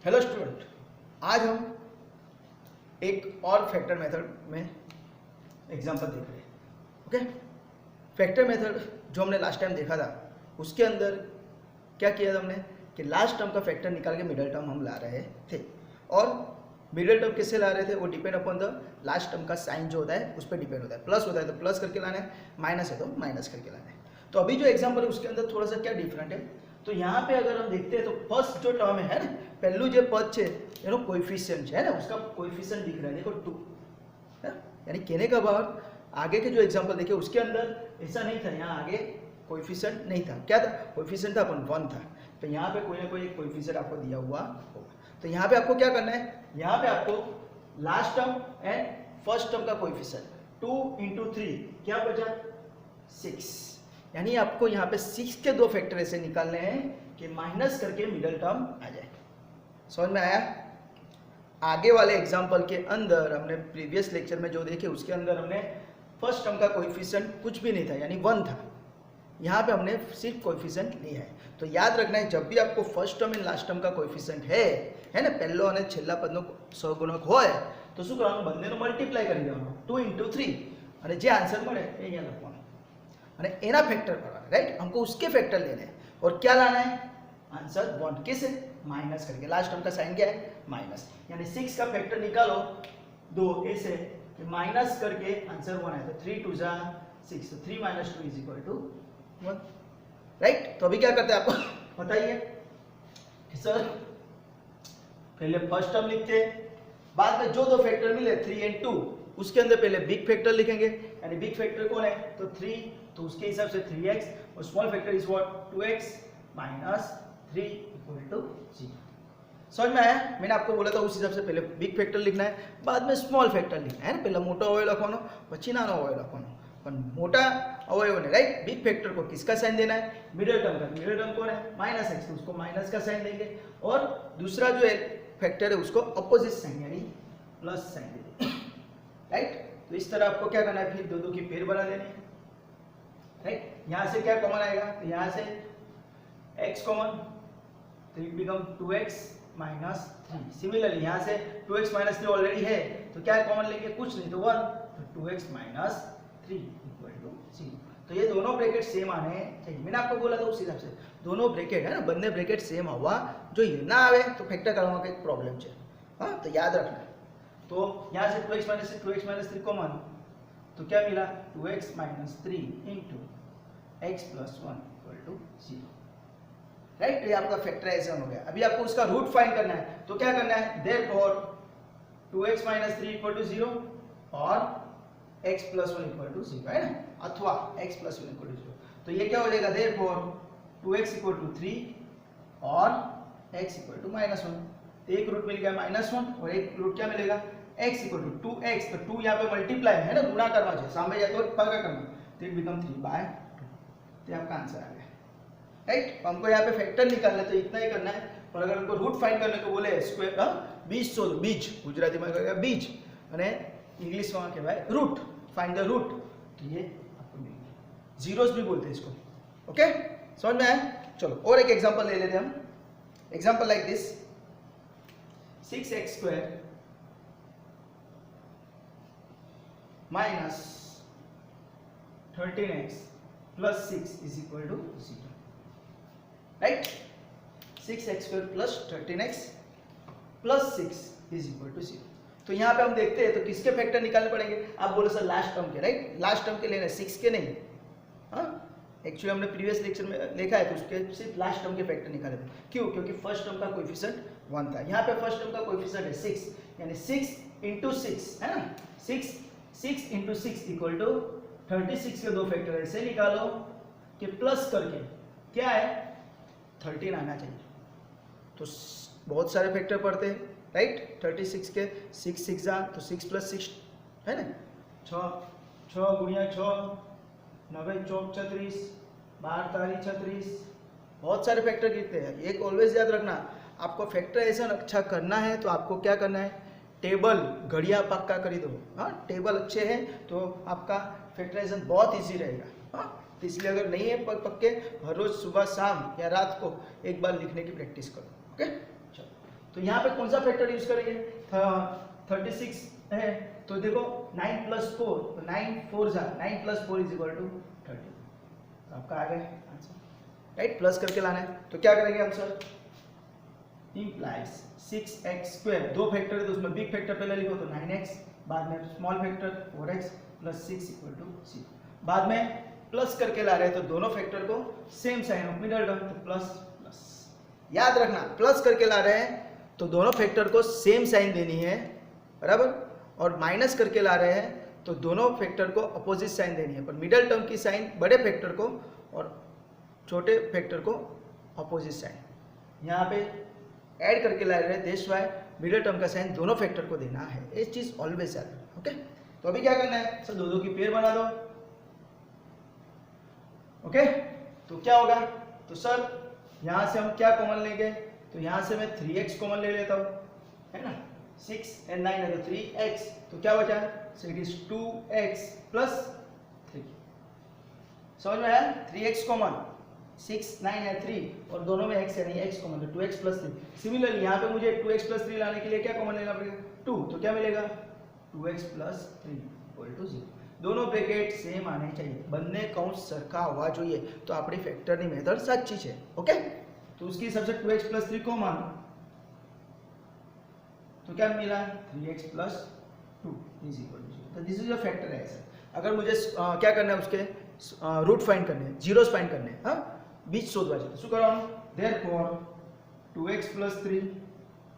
Hello student, आज हम एक और फैक्टर मेथड में एग्जांपल देख रहे हैं। ओके, फैक्टर मेथड जो हमने लास्ट टाइम देखा था उसके अंदर क्या किया था हमने कि लास्ट टर्म का फैक्टर निकाल के मिडल टर्म हम ला रहे थे। और मिडल टर्म किससे ला रहे थे, वो depend upon the last term का साइन जो होता है उस पर डिपेंड होता है। प्लस होता है तो प्लस करके लाना है, माइनस है तो माइनस करके लाना है। तो अभी जो एग्जाम्पल है उसके अंदर थोड़ा सा क्या डिफरेंट है, तो यहाँ पे अगर हम देखते हैं तो फर्स्ट जो टर्म है ना, पहलू जो पद है एनो कोएफिशिएंट है ना, उसका कोएफिशिएंट दिख रहा है, देखो 2 है। यानी कहने का भाव आगे के जो एग्जांपल देखे उसके अंदर ऐसा नहीं था, यहाँ आगे कोएफिशिएंट नहीं था। क्या था, कोएफिशिएंट था अपन 1 था। तो यहाँ पे कोई ना कोई एक कोएफिशिएंट आपको दिया हुआ होगा। तो यहाँ पे आपको क्या करना है, यहाँ पे आपको last term and first term का कोएफिशिएंट 2 × 3 क्या बचा 6। यानी आपको यहाँ पे 6 के दो फैक्टर ऐसे निकालने हैं कि माइनस करके मिडल टर्म आ जाए। समझ में आया। आगे वाले एग्जांपल के अंदर हमने प्रीवियस लेक्चर में जो देखे उसके अंदर हमने फर्स्ट टर्म का कोएफिशिएंट कुछ भी नहीं था, यानी 1 था। यहाँ पे हमने सिर्फ कोएफिशिएंट लिया है। तो याद रखना है, जब भी आपको first term and last term का कोएफिशिएंट है ना, पहलो और छेल्ला पदनो सहगुणक होय तो શું કરવાનું, બંનેનો મલ્ટીપ્લાય કરી દેવાનો 2 × 3 અને જે આન્સર મળે એ અહીંયા લખવાનું અને એના ફેક્ટર કરવાના, राइट। हमको उसके फैक्टर लेने हैं और क्या लाना है, आंसर 1 किसे, माइनस करके। लास्ट टर्म का साइन क्या है, माइनस। यानी 6 का फैक्टर निकालो 2 ऐसे कि माइनस करके आंसर 1 है। तो 3 × 2 = 6, तो 3 - 2 = 1, राइट। तो अभी क्या करते हैं आपको बताइए कि सर पहले फर्स्ट टर्म लिखते हैं, बाद में जो दो फैक्टर मिले 3 और 2 उसके अंदर पहले बिग फैक्टर लिखेंगे। यानी बिग फैक्टर कौन है, तो 3, तो उसके हिसाब से 3x और small factor is what 2x - 3 = 0। समझ में आया। मैंने आपको बोला था उस हिसाब से पहले बिग फैक्टर लिखना है, बाद में स्मॉल फैक्टर लिखना है ना। पहले मोटा अवयव लखवानो પછી નાનો अवयव लखवानो, पर मोटा अवयव ने, राइट, बिग फैक्टर को किसका साइन देना है, मिडल टर्म का। मिडल टर्म कौन है, -x, तो उसको माइनस का साइन देंगे। और दूसरा जो है फैक्टर है उसको अपोजिट साइन यानी प्लस साइन देंगे, राइट। तो इस तरह आपको क्या करना है, फिर दो की पेयर बना देने, राइट। यहाँ से क्या कॉमन आएगा, तो यहाँ से x कॉमन, तो इट बिकम 2x - 3। सिमिलरली यहाँ से 2x - 3 ऑलरेडी है, तो क्या कॉमन लेंगे, कुछ नहीं तो 1, तो 2x - 3 = 0। तो ये दोनों ब्रैकेट सेम आने चाहिए। मैंने आपको बोला था उस हिसाब से दोनों ब्रैकेट है ना, बंने ब्रैकेट सेम हुआ, जो ये ना आवे तो फैक्टर करवा का एक प्रॉब्लम है। हाँ, तो याद रखना। तो यहाँ से 2x - 3 कॉमन, तो क्या मिला, 2x - 3 × x + 1 = 0, राइट। ये आपका फैक्टराइजेशन हो गया। अभी आपको उसका रूट फाइंड करना है, तो क्या करना है, देयरफॉर 2x - 3 = 0 और x + 1 = 0 है ना, अथवा x + 1 = 0। तो ये क्या हो जाएगा, देयरफॉर 2x = 3 और x = -1। तो एक रूट मिल गया -1 और एक रूट क्या मिलेगा, x = 2x। तो 2 यहाँ पे मल्टीप्लाई है ना, गुणा करवा चाहिए, सामने जाए तो भागा करना, तो इट बिकम 3/2। तो आपका आंसर आ गया, राइट। हमको यहाँ पे फैक्टर निकालना है तो इतना ही करना है। और अगर हमको रूट फाइंड करने को बोले स्क्वायर बीज शोधो, बीज गुजराती में कहेगा बीज અને इंग्लिश में कहेवाय रूट, फाइंड द रूट, तो ये आपको मिल गया। जीरोस भी बोलते हैं इसको, ओके। समझ में आया। चलो और एक एग्जांपल ले लेते हैं हम। Example like this, 6x² - 13x + 6 = 0, right. 6x² + 13x + 6 = 0। तो यहाँ पे हम देखते हैं तो किसके फैक्टर निकालने पड़ेंगे, आप बोले सर लास्ट टर्म के, राइट। लास्ट टर्म के लेना है, 6 के नहीं। हाँ, एक्चुअली हमने प्रीवियस लेक्चर में लिखा है तो उसके सिर्फ लास्ट टर्म के फैक्टर निकाले थे। क्यों, क्योंकि फर्स्ट टर्म का कोएफिशिएंट 1 था। यहाँ पे फर्स्ट टर्म का कोएफिशिएंट है 6, यानी 6 × 6 है ना, 6 × 6 = 36 के दो फैक्टर ऐसे निकालो कि प्लस करके क्या है 13 आना चाहिए। तो बहुत सारे फैक्टर पढ़ते हैं, राइट। 36 के 6 6 जा तो 6 + 6 है ना, 6 6 × 6 9 4 36 12 तारी 36, बहुत सारे फैक्टर गिरते हैं। एक ऑलवेज याद रखना, आपको फैक्टराइजेशन अच्छा करना है तो आपको क्या करना है, टेबल घड़िया पक्का कर दो। हाँ, टेबल अच्छे हैं तो आपका फैक्टराइजेशन बहुत इजी रहेगा। हाँ, तो इसलिए अगर नहीं है पक्के, हर रोज सुबह शाम या रात को एक बार लिखने की प्रैक्टिस करो, ओके। चलो तो यहाँ पे कौन सा फैक्टर यूज करेंगे? 36 है तो देखो 9 + 4 तो 9 4 = 30। तो आपका आ गया आंसर, राइट। प्लस करके लाना है तो क्या करेंगे आंसर? इम्प्लाइज 6x², दो फैक्टर है तो उसमें बिग फैक्टर पहले लिखो तो 9x, बाद में स्मॉल फैक्टर 4x + 6 = 0। बाद में प्लस करके ला रहे हैं तो दोनों फैक्टर को same sign of middle term तो प्लस प्लस। याद रखना प्लस करके ला रहे हैं तो दोनों फैक्टर को सेम साइन देनी है, बराबर, और माइनस करके ला रहे हैं तो दोनों फैक्टर को अपोजिट साइन देनी है, पर मिडल टर्म की साइन बड़े फैक्टर को और छोटे फैक्टर को अपोजिट साइन। यहाँ पे ऐड करके ला रहे हैं, दैट्स व्हाई मिडल टर्म का साइन दोनों फैक्टर को देना है। ये चीज ऑलवेज याद रखना, ओके। तो अभी क्या करना है सर? दो की पेयर बना दो, ओके। तो क्या होगा? तो सर यहां से हम क्या कॉमन लेंगे? तो यहां से मैं 3x कॉमन ले लेता हूं, है ना। 6 और 9 है तो 3x, तो क्या बचा? So it is 2x + 3। समझ में आया? 3x कॉमन, 6 9 है 3 और दोनों में x है, नहीं x कॉमन तो 2x + 3। सिमिलरली यहाँ पे मुझे 2x + 3 लाने के लिए क्या कॉमन लेना पड़ेगा? 2, तो क्या मिलेगा? 2x + 3 = 0। दोनों ब्रैकेट सेम आने चाहिए, બંને કૌંસ સરખા હોવા જોઈએ તો આપણી ફેક્ટરની મેથડ સાચી છે, ઓકે। तो उसकी हिसाब से 2x + 3 कॉमन, तो क्या मिला? 3x + 2 = 0। तो दिस इज अ फैक्टर है। अगर मुझे क्या करना है, उसके रूट फाइंड करने हैं, जीरोस फाइंड करने हैं, हाँ, बीच शोधवा છે, તો શું કરવાનું? therefore 2x + 3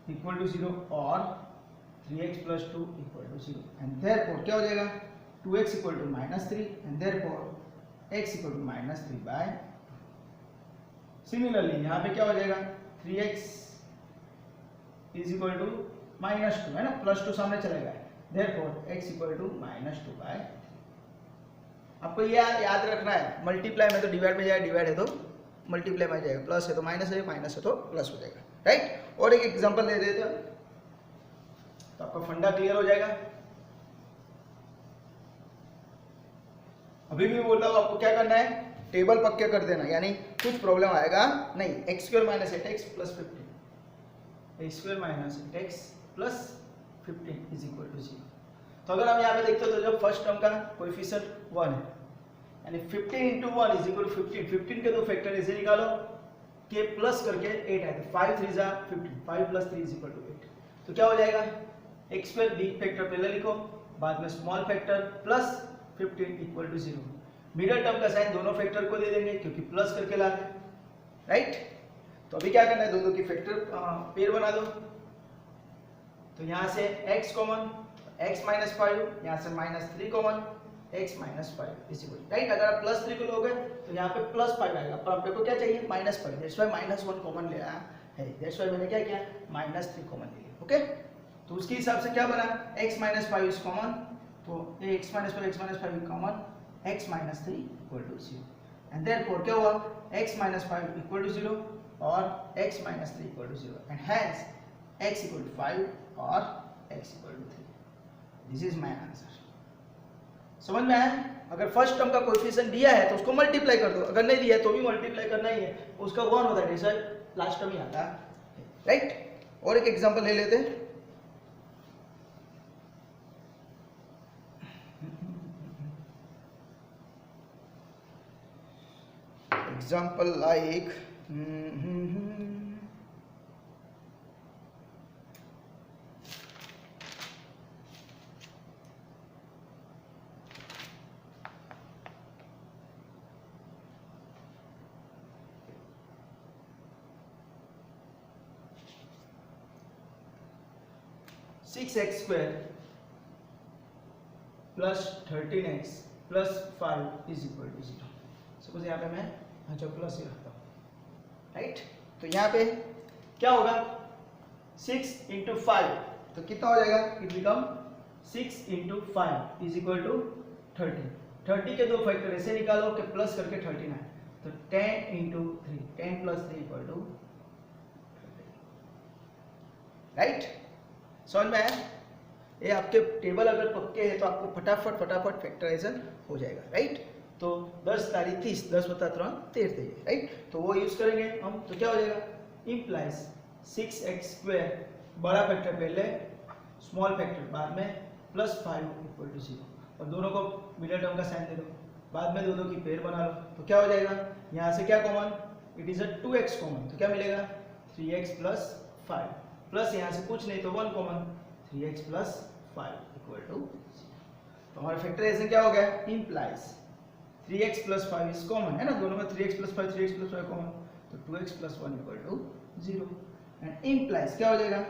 = 0 और 3x + 2 = 0 एंड therefore क्या हो जाएगा? 2x = -3 and therefore x = -3/2। Similarly यहाँ पे क्या हो जाएगा? 3x = -2 है ना, +2 सामने चलेगा, therefore x = -2/। आपको ये याद रखना है, मल्टीप्लाई में तो डिवाइड में जाएगा, डिवाइड है तो मल्टीप्लाई में जाएगा, प्लस है तो माइनस है, माइनस है तो प्लस हो जाएगा, राइट। और एक एग्जांपल दे देते हैं तो आपका फंडा क्लियर हो जाएगा। अभी भी बोल रहा हूं आपको क्या करना है? टेबल पक्के कर देना, यानी कुछ प्रॉब्लम आएगा नहीं। x² - 8x + 15, x² - 8x + 15 = 0। तो अगर हम यहाँ पे देखते हो तो जो फर्स्ट टर्म का कोएफिशिएंट 1 है, यानी 15 × 1 = 15। 15 के दो फैक्टर ऐसे निकालो कि प्लस करके 8 आए तो 5 3 = 15, 5 + 3 = 8। तो क्या हो जाएगा? x² बिग फैक्टर पहले लिखो, बाद में small factor plus 15 = 0। Middle term का साइन दोनों फैक्टर को दे देंगे क्योंकि प्लस करके ला रहे हैं, राइट। तो अभी क्या करना है? दोनों की फैक्टर पेयर बना दो। तो यहाँ से x कॉमन, x - 5, यहाँ से -3 कॉमन, x - 5 = राइट। अगर आप +3 को लोगे तो यहाँ पे +5 आएगा, पर अपने को क्या चाहिए? -5, दैट्स व्हाई -1 कॉमन ले आया है, दैट्स व्हाई मैंने क्या किया? -3 कॉमन ले लिया, ओके। तो उसके हिसाब से क्या बना? x - 5 इज कॉमन, तो x - 5 is common, x - 3 = 0 and therefore क्या हुआ? x - 5 = 0 और x - 3 = 0 एंड हेंस x = 5 और x = 3। This is my answer. समझ में आया? अगर फर्स्ट टर्म का कोएफिशिएंट दिया है तो उसको मल्टीप्लाई कर दो, अगर नहीं दिया है तो भी मल्टीप्लाई करना ही है, उसका 1 होता है, सर लास्ट टर्म ही आता है, राइट। और एक एग्जांपल ले लेते हैं। Example like (6x² + 13x + 5 = 0). Suppose यहाँ पे मैं अच्छा प्लस ही रखता हूँ, राइट। तो यहाँ पे क्या होगा? 6 × 5 तो कितना हो जाएगा? It become 6 × 5 = 30। 30 के दो फैक्टर ऐसे निकालो कि प्लस करके 13 आए, तो 10 × 3, 10 + 3 = 30, राइट। समझ में आया? ये आपके टेबल अगर पक्के हैं तो आपको फटाफट फैक्टराइजेशन हो जाएगा, राइट। तो 10 तारीख 30, 10 + 3 13 थे, राइट। तो वो यूज करेंगे हम, तो क्या हो जाएगा? इम्प्लाइज 6x² बड़ा फैक्टर पहले, स्मॉल फैक्टर बाद में, +5 = 0 और दोनों को मिडिल टर्म का साइन दे दो, बाद में दो की पेयर बना लो तो क्या हो जाएगा, यहाँ से क्या common, it is a 2x common तो क्या मिलेगा 3x + 5 प्लस यहाँ से कुछ नहीं तो 1 कॉमन 3x + 5 = 0। तो हमारा फैक्टराइजेशन क्या हो गया, इंप्लाइज 3x + 5 इज कॉमन है ना, दोनों में 3x + 5 कॉमन तो 2x + 1 = 0 एंड इंप्लाइज क्या हो जाएगा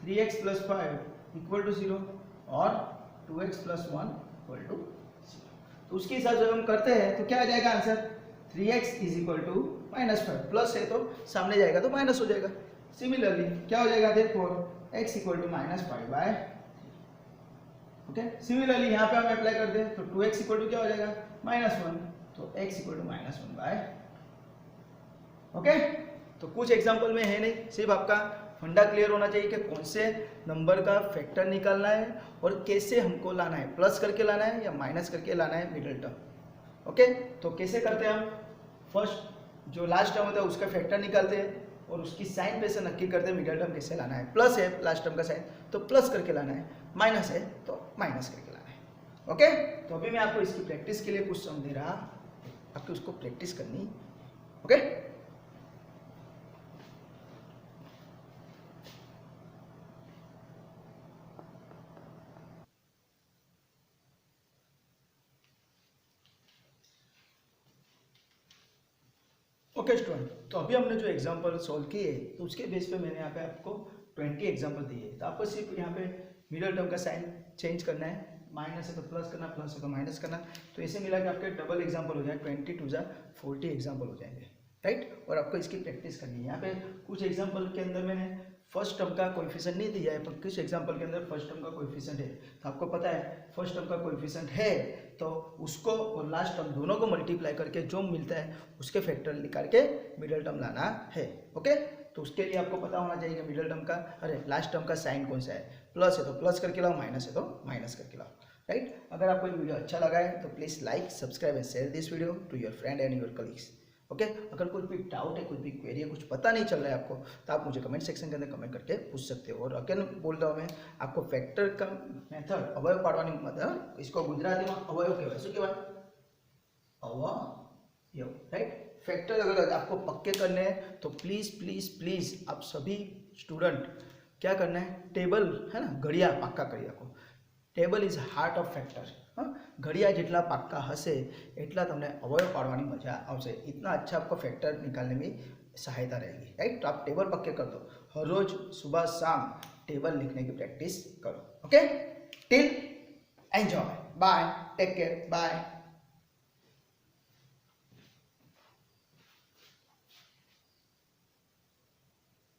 3x + 5 = 0 और 2x + 1 = 0। तो उसके हिसाब से हम करते हैं तो क्या आ जाएगा आंसर, 3x = -5 प्लस है तो सामने जाएगा तो माइनस हो जाएगा। सिमिलरली क्या हो जाएगा, देयरफॉर x = -5/3। ओके, सिमिलरली यहाँ पे हम अप्लाई करते हैं तो 2x = क्या हो जाएगा -1 तो x = -1/। ओके, तो कुछ एग्जांपल में है नहीं, सिर्फ आपका फंडा क्लियर होना चाहिए कि कौन से नंबर का फैक्टर निकालना है और कैसे हमको लाना है, प्लस करके लाना है या माइनस करके लाना है मिडिल टर्म। ओके, तो कैसे करते हैं हम, फर्स्ट जो लास्ट टर्म होता है उसका फैक्टर निकालते हैं और उसकी साइन पे से नक्की करते हैं मिडिल टर्म कैसे लाना है, प्लस है लास्ट टर्म का साइन तो प्लस करके लाना है, माइनस है तो माइनस करके लाना है। ओके, तो अभी मैं आपको इसकी प्रैक्टिस के लिए कुछ सम दे रहा, आपको उसको प्रैक्टिस करनी। ओके, ओके स्टूडेंट, तो अभी हमने जो एग्जांपल सॉल्व किए तो उसके बेस पे मैंने यहाँ पे आपको 20 एग्जांपल दिए, तो आपको सिर्फ यहाँ पे मिडिल टर्म का साइन चेंज करना है, माइनस है तो प्लस करना, प्लस है तो माइनस करना, तो इसे मिला के आपके डबल एग्जांपल हो जाए 20 × 40 एग्जांपल हो जाएंगे, राइट। और आपको इसकी प्रैक्टिस करनी है। यहाँ पे कुछ एग्जाम्पल के अंदर मैंने फर्स्ट टर्म का कोएफिशिएंट नहीं दिया है, पर कुछ एग्जाम्पल के अंदर फर्स्ट टर्म का कोएफिशिएंट है, तो आपको पता है फर्स्ट टर्म का कोएफिशिएंट है तो उसको और लास्ट टर्म दोनों को मल्टीप्लाई करके जो मिलता है उसके फैक्टर निकाल के मिडिल टर्म लाना है। ओके, तो उसके लिए आपको पता होना चाहिए कि मिडिल टर्म का लास्ट टर्म का साइन कौन सा है, प्लस है तो प्लस करके लाओ, माइनस है तो माइनस करके लाओ, राइट। अगर आपको ये वीडियो अच्छा लगा है तो please like, subscribe and share this video to your friend and your colleagues. Okay, अगर कोई भी डाउट है, कोई भी क्वेरी है, कुछ पता नहीं चल रहा है आपको तो आप मुझे कमेंट सेक्शन के अंदर कमेंट करके पूछ सकते हो। और अगेन बोल रहा हूँ मैं आपको फैक्टर का मेथड अवयव पाड़वानी मतलब इसको गुजराती में अवयव कहवाय, શું કહેવાય, अवयव, राइट। फैक्टर अगर आपको पक्के करने हैं तो प्लीज़ प्लीज़ प्लीज़ आप सभी स्टूडेंट क्या करना है, टेबल है ना, घड़िया पाक्का करिया को, table is heart of factor. घड़िया जितना पाक्का हसे एटला तमने अवयव पाड़वानी मजा आवशे, इतना अच्छा आपको फैक्टर निकालने में सहायता रहेगी, राइट। तो आप टेबल पक्के कर दो, हर रोज सुबह शाम टेबल लिखने की प्रैक्टिस करो। Okay, till enjoy, bye, take care, bye.